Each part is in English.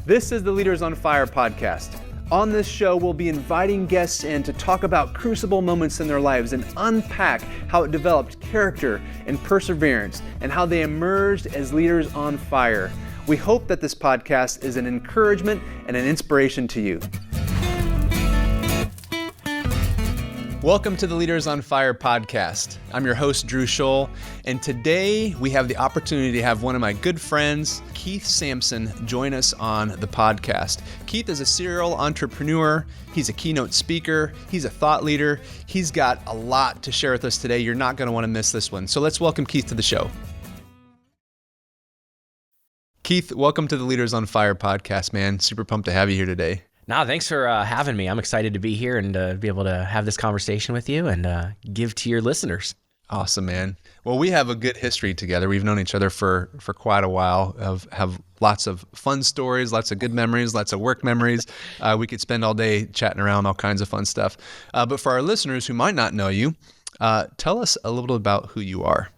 This is the Leaders on Fire podcast. On this show, we'll be inviting guests in to talk about crucible moments in their lives and unpack how it developed character and perseverance and how they emerged as leaders on fire. We hope that this podcast is an encouragement and an inspiration to you. Welcome to the Leaders on Fire podcast. I'm your host, Drew Scholl, and today we have the opportunity to have one of my good friends, Keith Sampson, join us on the podcast. Keith is a serial entrepreneur. He's a keynote speaker. He's a thought leader. He's got a lot to share with us today. You're not going to want to miss this one. So let's welcome Keith to the show. Keith, welcome to the Leaders on Fire podcast, man. Super pumped to have you here today. No, thanks for having me. I'm excited to be here and be able to have this conversation with you and give to your listeners. Awesome, man. Well, we have a good history together. We've known each other for quite a while, have lots of fun stories, lots of good memories, lots of work memories. We could spend all day chatting around all kinds of fun stuff. But for our listeners who might not know you, tell us a little bit about who you are.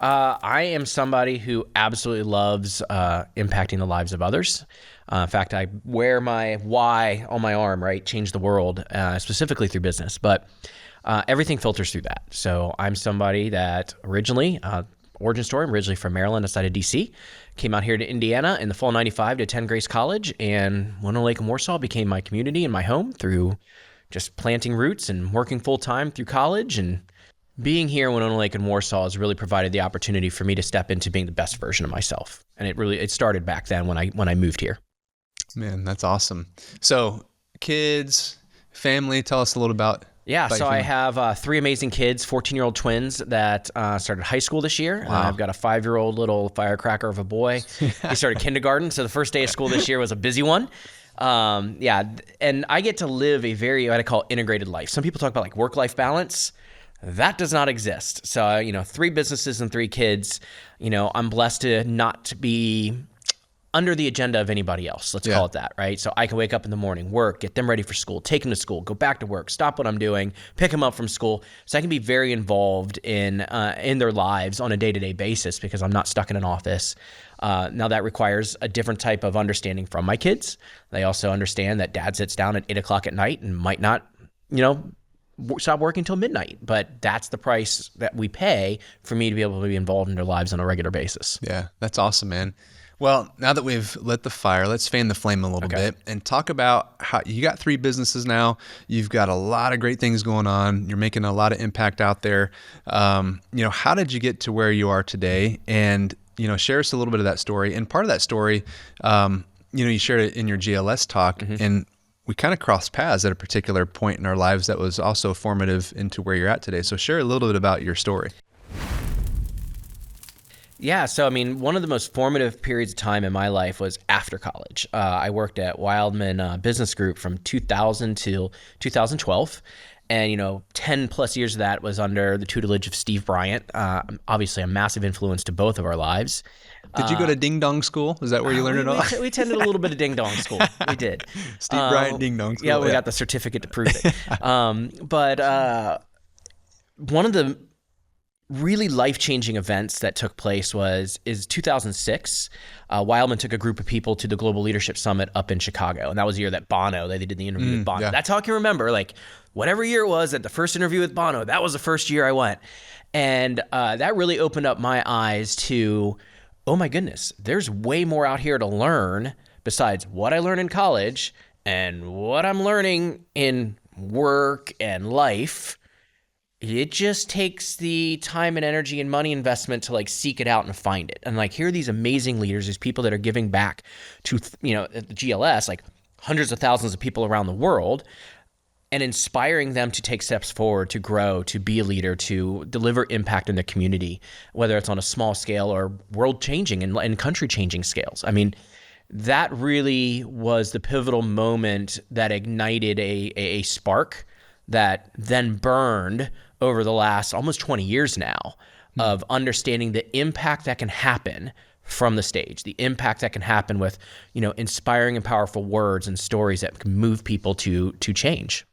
I am somebody who absolutely loves impacting the lives of others. In fact, I wear my Y on my arm, right? Change the world, specifically through business. But everything filters through that. So I'm somebody that originally, origin story, I'm originally from Maryland, outside of DC. Came out here to Indiana in the fall '95 to attend Grace College. And Winona Lake and Warsaw became my community and my home through just planting roots and working full time through college. And being here in Winona Lake and Warsaw has really provided the opportunity for me to step into being the best version of myself. And it started back then when I moved here. Man, that's awesome. So kids, family, tell us a little about so I have three amazing kids, 14-year-old twins that started high school this year. Wow. I've got a 5-year-old little firecracker of a boy. He started kindergarten, so the first day of school this year was a busy one. And I get to live a very, what I call, integrated life. Some people talk about like work-life balance. That does not exist. So, 3 businesses and 3 kids, I'm blessed to not be under the agenda of anybody else. Let's call it that, right? So I can wake up in the morning, work, get them ready for school, take them to school, go back to work, stop what I'm doing, pick them up from school. So I can be very involved in their lives on a day-to-day basis because I'm not stuck in an office. Now that requires a different type of understanding from my kids. They also understand that dad sits down at 8 o'clock at night and might not, stop working until midnight, but that's the price that we pay for me to be able to be involved in their lives on a regular basis. Yeah, that's awesome, man. Well, now that we've lit the fire, let's fan the flame a little bit and talk about how you got 3 businesses now. You've got a lot of great things going on. You're making a lot of impact out there. How did you get to where you are today? And, share us a little bit of that story. And part of that story, you shared it in your GLS talk, and we kind of crossed paths at a particular point in our lives that was also formative into where you're at today. So share a little bit about your story. Yeah, so one of the most formative periods of time in my life was after college. I worked at Wildman Business Group from 2000 till 2012. And, 10 plus years of that was under the tutelage of Steve Bryant, obviously a massive influence to both of our lives. Did you go to Ding Dong School? Is that where you learned it all? We attended a little bit of Ding Dong School. We did. Steve Bryant Ding Dong School. Yeah, we got the certificate to prove it. But one of the really life-changing events that took place is 2006. Wildman took a group of people to the Global Leadership Summit up in Chicago, and that was the year that Bono, they did the interview with Bono. Yeah. That's how I can remember, whatever year it was at the first interview with Bono, that was the first year I went. And that really opened up my eyes to, oh my goodness, there's way more out here to learn besides what I learned in college and what I'm learning in work and life. It just takes the time and energy and money investment to seek it out and find it. And here are these amazing leaders, these people that are giving back to, at the GLS, hundreds of thousands of people around the world, and inspiring them to take steps forward, to grow, to be a leader, to deliver impact in the community, whether it's on a small scale or world-changing and country-changing scales. That really was the pivotal moment that ignited a spark that then burned over the last almost 20 years now of understanding the impact that can happen from the stage, the impact that can happen with, inspiring and powerful words and stories that can move people to change.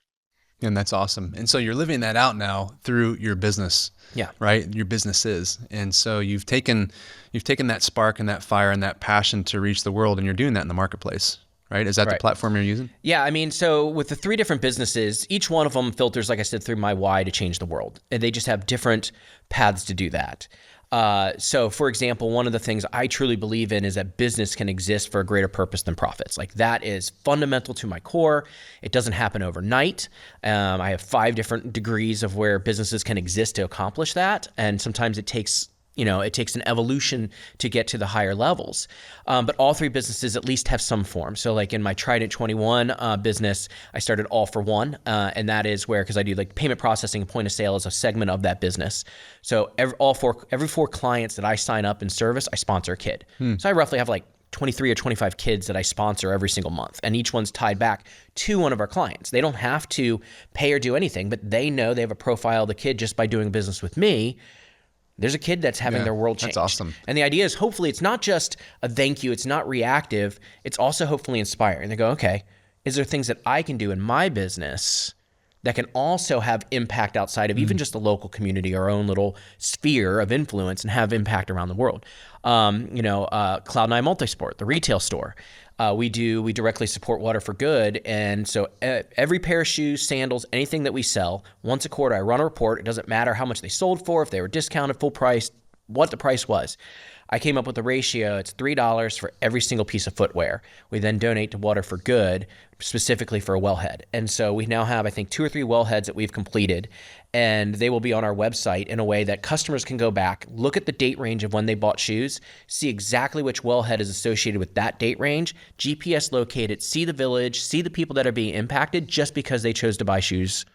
And that's awesome. And so you're living that out now through your business. Yeah. Right. Your business is. And so you've taken that spark and that fire and that passion to reach the world, and you're doing that in the marketplace. Right. Is that the platform you're using? Yeah. I mean, so with the 3 different businesses, each one of them filters, like I said, through my why to change the world. And they just have different paths to do that. So for example, one of the things I truly believe in is that business can exist for a greater purpose than profits. Like that is fundamental to my core. It doesn't happen overnight. I have 5 different degrees of where businesses can exist to accomplish that. And sometimes it takes an evolution to get to the higher levels. But all 3 businesses at least have some form. So like in my Trident 21 business, I started All for One. And that is where, because I do like payment processing and point of sale as a segment of that business. So every 4 clients that I sign up in service, I sponsor a kid. So I roughly have like 23 or 25 kids that I sponsor every single month. And each one's tied back to one of our clients. They don't have to pay or do anything, but they know they have a profile of the kid just by doing business with me. There's a kid that's having their world changed. That's awesome. And the idea is hopefully it's not just a thank you, it's not reactive, it's also hopefully inspiring. They go, okay, is there things that I can do in my business that can also have impact outside of even just the local community, our own little sphere of influence, and have impact around the world? Cloud9 Multisport, the retail store. We directly support Water for Good. And so every pair of shoes, sandals, anything that we sell, once a quarter, I run a report. It doesn't matter how much they sold for, if they were discounted, full price, what the price was. I came up with a ratio. It's $3 for every single piece of footwear. We then donate to Water for Good, specifically for a wellhead. And so we now have, I think, 2 or 3 wellheads that we've completed, and they will be on our website in a way that customers can go back, look at the date range of when they bought shoes, see exactly which wellhead is associated with that date range, GPS locate it, see the village, see the people that are being impacted just because they chose to buy shoes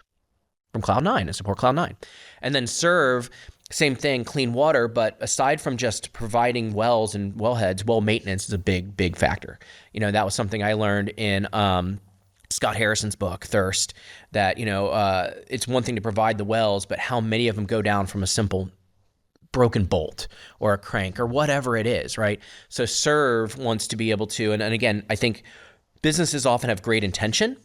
from Cloud9 and support Cloud9. And then serve, same thing, clean water, but aside from just providing wells and wellheads, well maintenance is a big, big factor. That was something I learned in Scott Harrison's book, Thirst, that, it's one thing to provide the wells, but how many of them go down from a simple broken bolt or a crank or whatever it is, right? So Serve wants to be able to, and again, I think businesses often have great intention,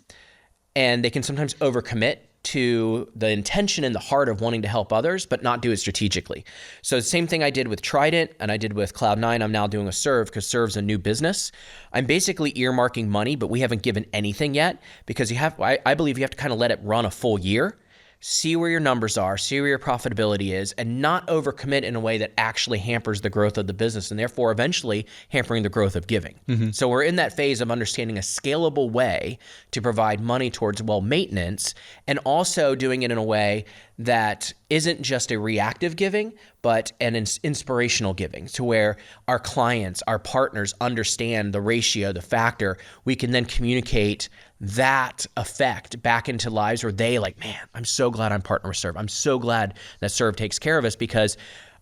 and they can sometimes overcommit to the intention in the heart of wanting to help others, but not do it strategically. So the same thing I did with Trident and I did with Cloud9, I'm now doing with Serve, because Serve's a new business. I'm basically earmarking money, but we haven't given anything yet, because I believe you have to kind of let it run a full year, see where your numbers are, see where your profitability is, and not overcommit in a way that actually hampers the growth of the business and therefore eventually hampering the growth of giving. Mm-hmm. So we're in that phase of understanding a scalable way to provide money towards maintenance, and also doing it in a way that isn't just a reactive giving, but an inspirational giving, to where our clients, our partners understand the ratio, the factor. We can then communicate that effect back into lives where they like, man, I'm so glad I'm partnered with Serve. I'm so glad that Serve takes care of us, because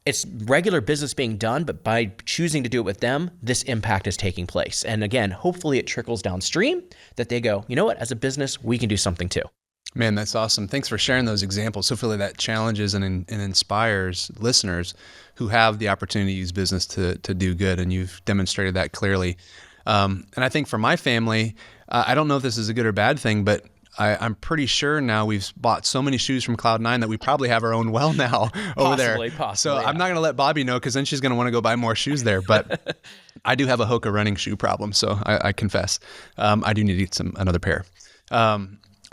it's regular business being done, but by choosing to do it with them, this impact is taking place. And again, hopefully it trickles downstream that they go, you know what, as a business, we can do something too. Man, that's awesome. Thanks for sharing those examples. Hopefully that challenges and inspires listeners who have the opportunity to use business to do good. And you've demonstrated that clearly. And I think for my family, I don't know if this is a good or bad thing, but I'm pretty sure now we've bought so many shoes from Cloud9 that we probably have our own well now over there. Possibly, so yeah. I'm not going to let Bobby know, because then she's going to want to go buy more shoes there. But I do have a Hoka running shoe problem, so I confess. I do need to get another pair.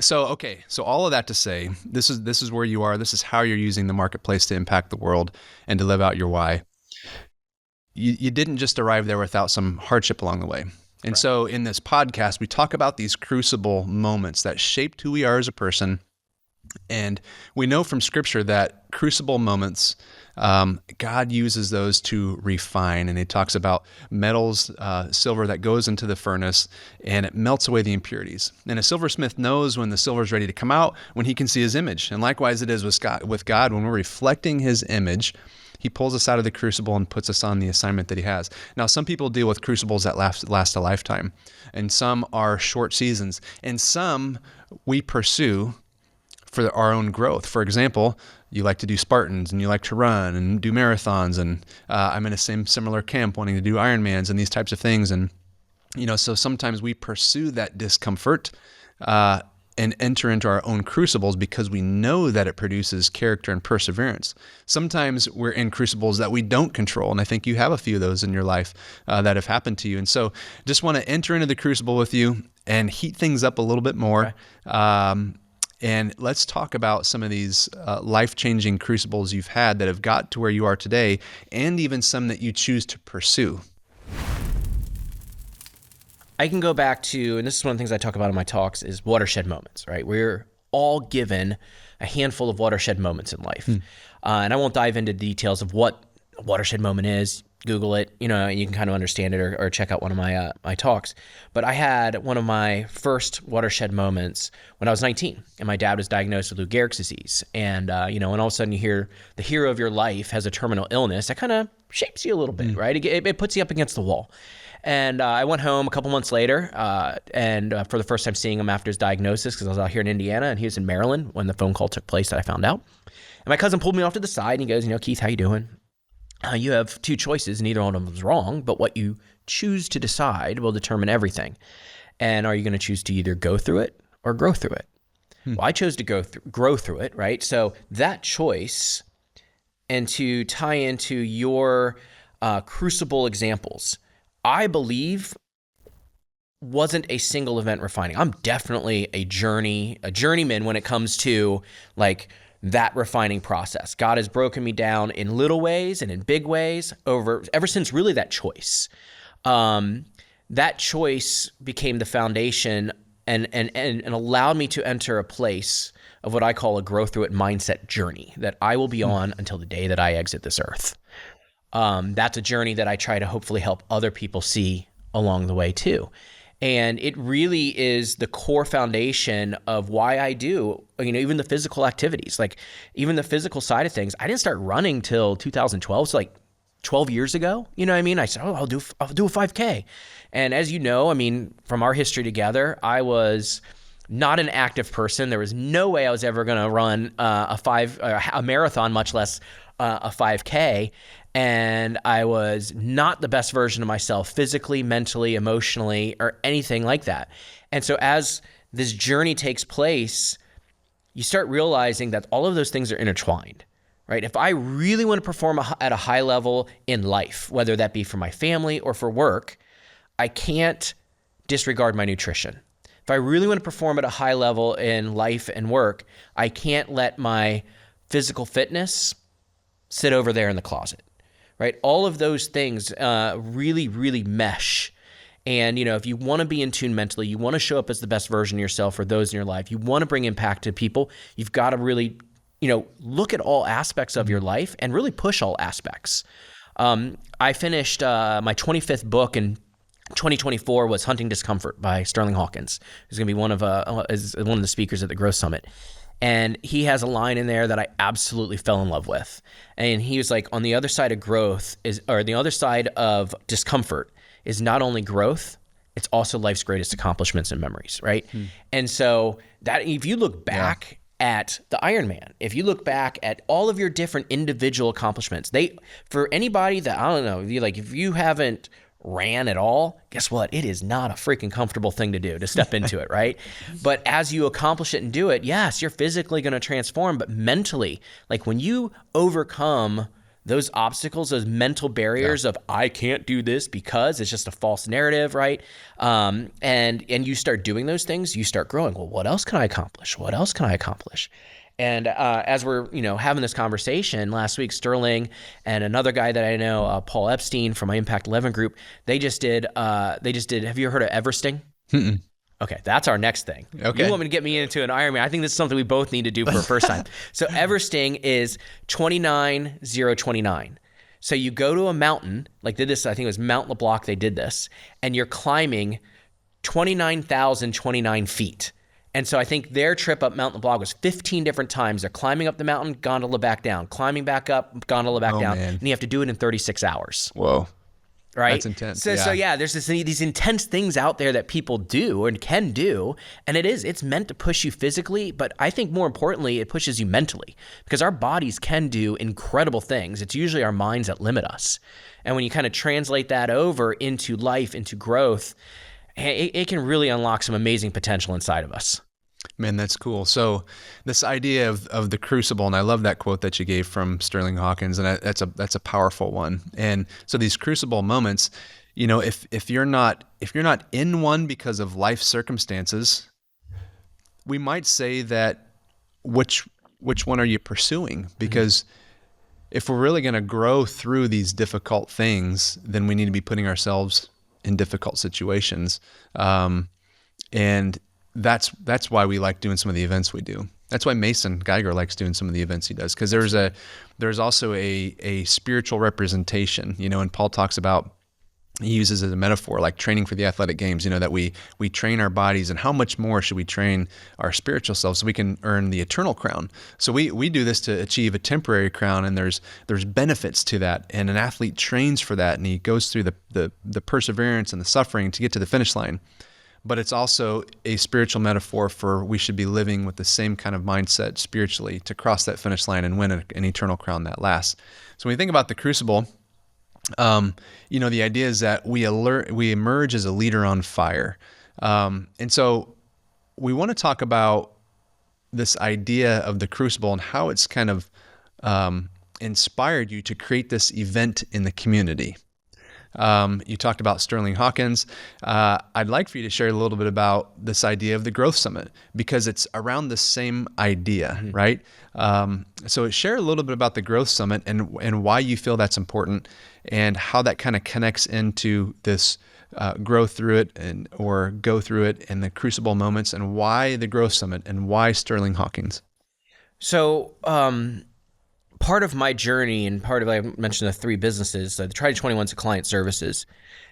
So all of that to say, this is where you are. This is how you're using the marketplace to impact the world and to live out your why. You didn't just arrive there without some hardship along the way. And right. So in this podcast, we talk about these crucible moments that shaped who we are as a person. And we know from Scripture that crucible moments, God uses those to refine. And he talks about metals, silver that goes into the furnace, and it melts away the impurities. And a silversmith knows when the silver is ready to come out, when he can see his image. And likewise it is with God. When we're reflecting his image, he pulls us out of the crucible and puts us on the assignment that he has. Now, some people deal with crucibles that last a lifetime, and some are short seasons, and some we pursue for our own growth. For example, you like to do Spartans, and you like to run and do marathons, and I'm in a similar camp wanting to do Ironmans and these types of things. And so sometimes we pursue that discomfort and enter into our own crucibles because we know that it produces character and perseverance. Sometimes we're in crucibles that we don't control, and I think you have a few of those in your life that have happened to you. And so just want to enter into the crucible with you and heat things up a little bit more. Okay. And let's talk about some of these life-changing crucibles you've had that have got to where you are today, and even some that you choose to pursue. I can go back to, and this is one of the things I talk about in my talks, is watershed moments, right? We're all given a handful of watershed moments in life. And I won't dive into details of what a watershed moment is. Google it, and you can kind of understand it, or check out one of my talks. But I had one of my first watershed moments when I was 19, and my dad was diagnosed with Lou Gehrig's disease. And, and all of a sudden you hear the hero of your life has a terminal illness. That kind of shapes you a little bit, right? It puts you up against the wall. And I went home a couple months later, and for the first time seeing him after his diagnosis, because I was out here in Indiana and he was in Maryland when the phone call took place that I found out. And my cousin pulled me off to the side and he goes, Keith, how you doing? You have two choices, neither one of them is wrong, but what you choose to decide will determine everything. And are you going to choose to either go through it or grow through it? Well, I chose to grow through it, right? So that choice, and to tie into your crucible examples, I believe wasn't a single event refining. I'm definitely a journeyman when it comes to like that refining process. God has broken me down in little ways and in big ways ever since really that choice. That choice became the foundation and allowed me to enter a place of what I call a grow through it mindset journey that I will be on until the day that I exit this earth. That's a journey that I try to hopefully help other people see along the way too. And it really is the core foundation of why I do, even the physical activities, like even the physical side of things. I didn't start running till 2012. So like 12 years ago, you know what I mean? I said, I'll do a 5K. And as you know, from our history together, I was not an active person. There was no way I was ever going to run a marathon, much less a 5K. And I was not the best version of myself physically, mentally, emotionally, or anything like that. And so as this journey takes place, you start realizing that all of those things are intertwined, right? If I really want to perform at a high level in life, whether that be for my family or for work, I can't disregard my nutrition. If I really want to perform at a high level in life and work, I can't let my physical fitness sit over there in the closet. Right? All of those things really, really mesh. And, if you want to be in tune mentally, you want to show up as the best version of yourself or those in your life, you want to bring impact to people, you've got to really, look at all aspects of your life and really push all aspects. I finished my 25th book in 2024 was Hunting Discomfort by Sterling Hawkins. He's going to be one of the speakers at the Growth Summit. And he has a line in there that I absolutely fell in love with. And he was like, on the other side of the other side of discomfort is not only growth, it's also life's greatest accomplishments and memories, right? And so that if you look back at the Ironman, if you look back at all of your different individual accomplishments, for anybody that, I don't know, if you haven't ran at all, guess what? It is not a freaking comfortable thing to do, to step into it, right? But as you accomplish it and do it, yes, you're physically going to transform, but mentally, like when you overcome those obstacles, those mental barriers of I can't do this because it's just a false narrative, right? And you start doing those things, you start growing. Well, what else can I accomplish? What else can I accomplish? And as we're having this conversation last week, Sterling and another guy that I know, Paul Epstein from my Impact 11 group, they just did. Have you heard of Everesting? Mm-mm. Okay, that's our next thing. Okay. You want me to get me into an Ironman? I think this is something we both need to do for a first time. So Everesting is 29,029. So you go to a mountain, like did this, I think it was Mount LeBlanc, they did this, and you're climbing 29,029 feet. And so I think their trip up Mount LeBlanc was 15 different times. They're climbing up the mountain, gondola back down, climbing back up, gondola back down. Man. And you have to do it in 36 hours. Whoa. Right? That's intense. So there's these intense things out there that people do and can do. And it's meant to push you physically, but I think more importantly, it pushes you mentally because our bodies can do incredible things. It's usually our minds that limit us. And when you kind of translate that over into life, into growth, it can really unlock some amazing potential inside of us. Man, that's cool. So this idea of the crucible, and I love that quote that you gave from Sterling Hawkins, and that's a powerful one. And so these crucible moments, if you're not in one because of life circumstances, we might say that which one are you pursuing? Because if we're really going to grow through these difficult things, then we need to be putting ourselves in difficult situations. And that's why we like doing some of the events we do. That's why Mason Geiger likes doing some of the events he does, because there's also a spiritual representation, and Paul talks about, he uses as a metaphor like training for the athletic games, that we train our bodies, and how much more should we train our spiritual selves so we can earn the eternal crown. So we do this to achieve a temporary crown, and there's benefits to that, and an athlete trains for that, and he goes through the perseverance and the suffering to get to the finish line. But it's also a spiritual metaphor for we should be living with the same kind of mindset spiritually to cross that finish line and win an eternal crown that lasts. So when you think about the crucible, the idea is that we emerge as a leader on fire. And so we want to talk about this idea of the crucible and how it's kind of inspired you to create this event in the community. You talked about Sterling Hawkins. I'd like for you to share a little bit about this idea of the Growth Summit, because it's around the same idea, right? So share a little bit about the Growth Summit and why you feel that's important, and how that kind of connects into this grow through it or go through it and the crucible moments, and why the Growth Summit and why Sterling Hawkins. So part of my journey, and part of, I mentioned the 3 businesses, the Try 21's a client services.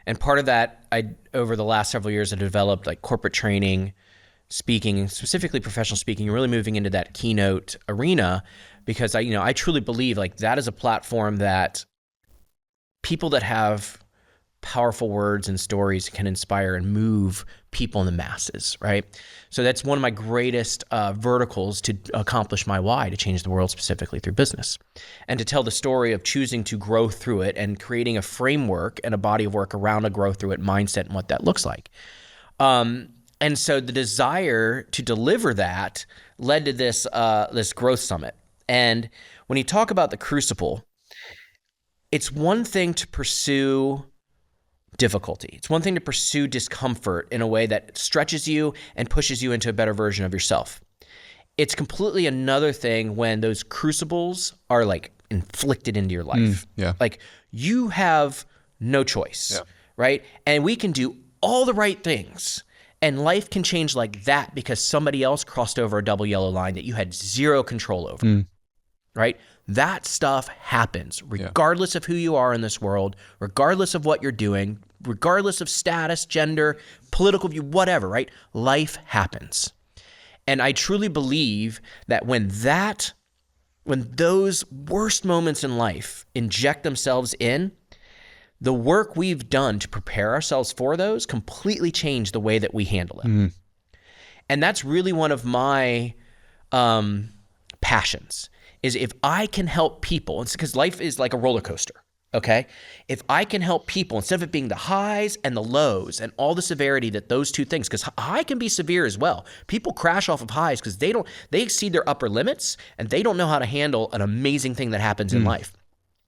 And part of that, over the last several years, I developed like corporate training, speaking, specifically professional speaking, really moving into that keynote arena, because I truly believe like that is a platform that people that have powerful words and stories can inspire and move people in the masses, right? So that's one of my greatest verticals to accomplish my why, to change the world specifically through business, and to tell the story of choosing to grow through it and creating a framework and a body of work around a grow through it mindset and what that looks like. And so the desire to deliver that led to this Growth Summit. And when you talk about the Crucible, it's one thing to pursue difficulty. It's one thing to pursue discomfort in a way that stretches you and pushes you into a better version of yourself. It's completely another thing when those crucibles are like inflicted into your life. Like you have no choice, right? And we can do all the right things, and life can change like that because somebody else crossed over a double yellow line that you had zero control over, right? That stuff happens regardless of who you are in this world, regardless of what you're doing, regardless of status, gender, political view, whatever, right? Life happens. And I truly believe that when those worst moments in life inject themselves in, the work we've done to prepare ourselves for those completely change the way that we handle it. And that's really one of my passions. Is if I can help people, it's because life is like a roller coaster, okay? If I can help people, instead of it being the highs and the lows and all the severity that those two things, because high can be severe as well. People crash off of highs because they exceed their upper limits, and they don't know how to handle an amazing thing that happens in life.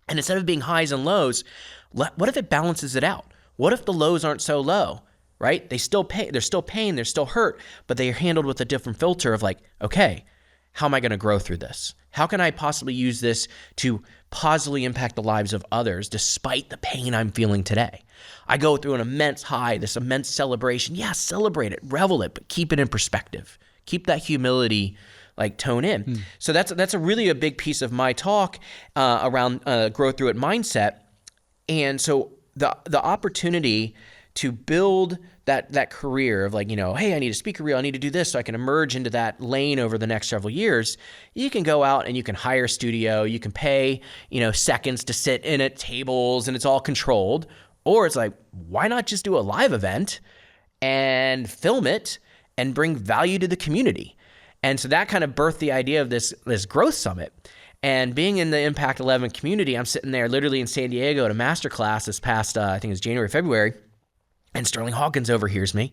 And instead of being highs and lows, what if it balances it out? What if the lows aren't so low, right? There's still pain, there's still hurt, but they are handled with a different filter of like, okay, how am I going to grow through this? How can I possibly use this to positively impact the lives of others despite the pain I'm feeling today? I go through an immense high, this immense celebration. Yeah, celebrate it, revel it, but keep it in perspective. Keep that humility like tone in. So that's a really a big piece of my talk around grow through it mindset. And so the opportunity to build that career of like, hey, I need a speaker reel, I need to do this so I can emerge into that lane over the next several years. You can go out and you can hire a studio, you can pay, seconds to sit in at tables and it's all controlled. Or it's like, why not just do a live event and film it and bring value to the community? And so that kind of birthed the idea of this Growth Summit. And being in the Impact 11 community, I'm sitting there literally in San Diego at a masterclass this past, I think it was January, February. And Sterling Hawkins overhears me.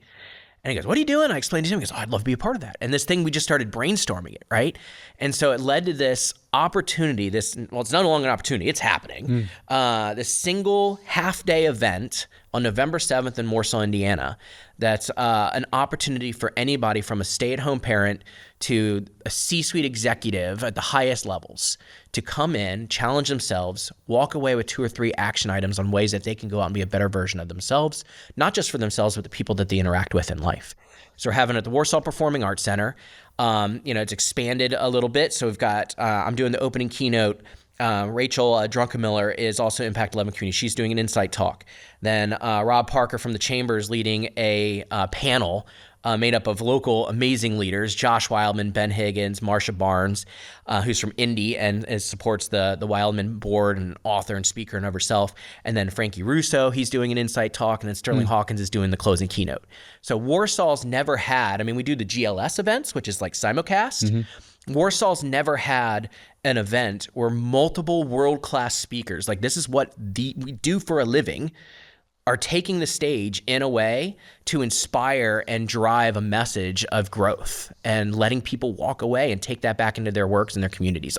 And he goes, what are you doing? I explained to him. He goes, oh, I'd love to be a part of that. And this thing, we just started brainstorming it, right? And so it led to this opportunity, it's no longer an opportunity, it's happening. This single half-day event on November 7th in Warsaw, Indiana, that's an opportunity for anybody from a stay-at-home parent to a C-suite executive at the highest levels to come in, challenge themselves, walk away with 2 or 3 action items on ways that they can go out and be a better version of themselves, not just for themselves, but the people that they interact with in life. So we're having it at the Warsaw Performing Arts Center. It's expanded a little bit. So we've got, I'm doing the opening keynote. Rachel Drunkemiller is also Impact 11 Community. She's doing an insight talk. Then Rob Parker from the Chamber is leading a panel made up of local amazing leaders, Josh Wildman, Ben Higgins, Marsha Barnes, who's from Indy and supports the Wildman board, and author and speaker in of herself. And then Frankie Russo, he's doing an insight talk, and then Sterling Hawkins is doing the closing keynote. So Warsaw's never had, we do the GLS events, which is like simulcast. Warsaw's never had an event where multiple world-class speakers, like this is what we do for a living, are taking the stage in a way to inspire and drive a message of growth and letting people walk away and take that back into their works and their communities.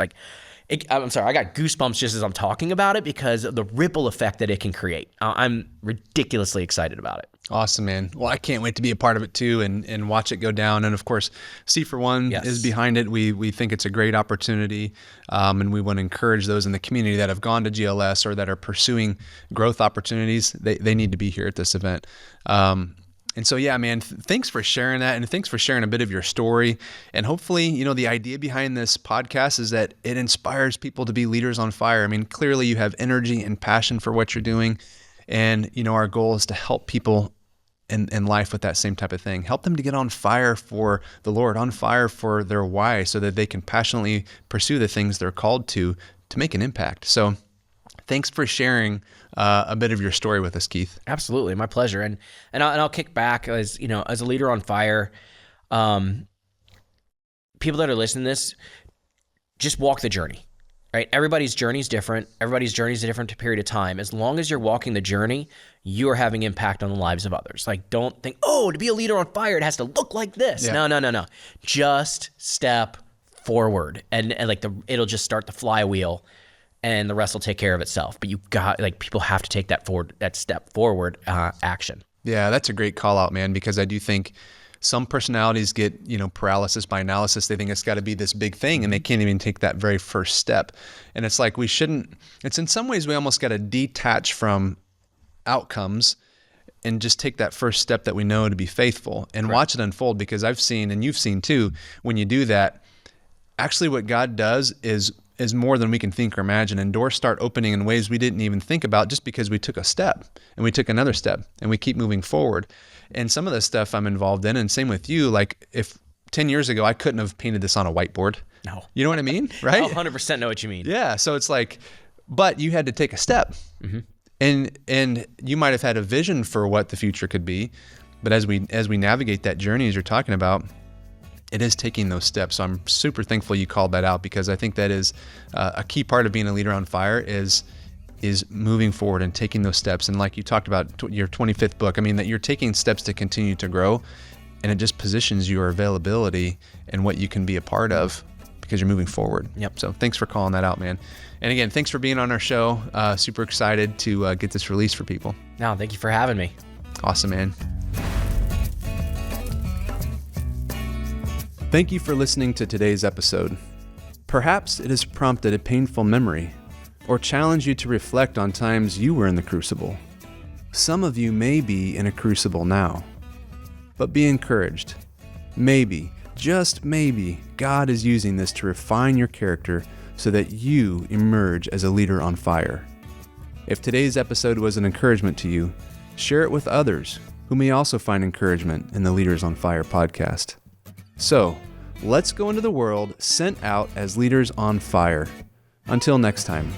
I'm sorry, I got goosebumps just as I'm talking about it because of the ripple effect that it can create. I'm ridiculously excited about it. Awesome, man. Well, I can't wait to be a part of it too and watch it go down. And of course, C4one is behind it. We think it's a great opportunity, and we want to encourage those in the community that have gone to GLS or that are pursuing growth opportunities. They need to be here at this event. And so, yeah, man, thanks for sharing that. And thanks for sharing a bit of your story. And hopefully, the idea behind this podcast is that it inspires people to be leaders on fire. Clearly you have energy and passion for what you're doing. And, our goal is to help people in life with that same type of thing. Help them to get on fire for the Lord, on fire for their why, so that they can passionately pursue the things they're called to make an impact. So thanks for sharing a bit of your story with us, Keith. Absolutely. My pleasure. And I'll kick back as a leader on fire. People that are listening to this, just walk the journey, right? Everybody's journey is different. Everybody's journey is a different period of time. As long as you're walking the journey, you are having impact on the lives of others. Don't think, to be a leader on fire, it has to look like this. Yeah. No. Just step forward and it'll just start the flywheel. And the rest will take care of itself. But people have to take that step forward action. Yeah, that's a great call out, man, because I do think some personalities get, paralysis by analysis. They think it's got to be this big thing and they can't even take that very first step. And it's like it's in some ways we almost got to detach from outcomes and just take that first step that we know to be faithful and watch it unfold, because I've seen, and you've seen too, when you do that, actually what God does is more than we can think or imagine, and doors start opening in ways we didn't even think about just because we took a step and we took another step and we keep moving forward. And some of the stuff I'm involved in, and same with you, if 10 years ago I couldn't have painted this on a whiteboard. No. You know what I mean? Right? I 100% know what you mean. Yeah. So it's but you had to take a step. And you might have had a vision for what the future could be, but as we navigate that journey, as you're talking about, it is taking those steps. So I'm super thankful you called that out, because I think that is a key part of being a leader on fire is moving forward and taking those steps. And like you talked about your 25th book, that you're taking steps to continue to grow, and it just positions your availability and what you can be a part of because you're moving forward. Yep. So thanks for calling that out, man. And again, thanks for being on our show. Super excited to get this released for people. No, thank you for having me. Awesome, man. Thank you for listening to today's episode. Perhaps it has prompted a painful memory or challenged you to reflect on times you were in the crucible. Some of you may be in a crucible now, but be encouraged. Maybe, just maybe, God is using this to refine your character so that you emerge as a leader on fire. If today's episode was an encouragement to you, share it with others who may also find encouragement in the Leaders on Fire podcast. So, let's go into the world sent out as leaders on fire. Until next time.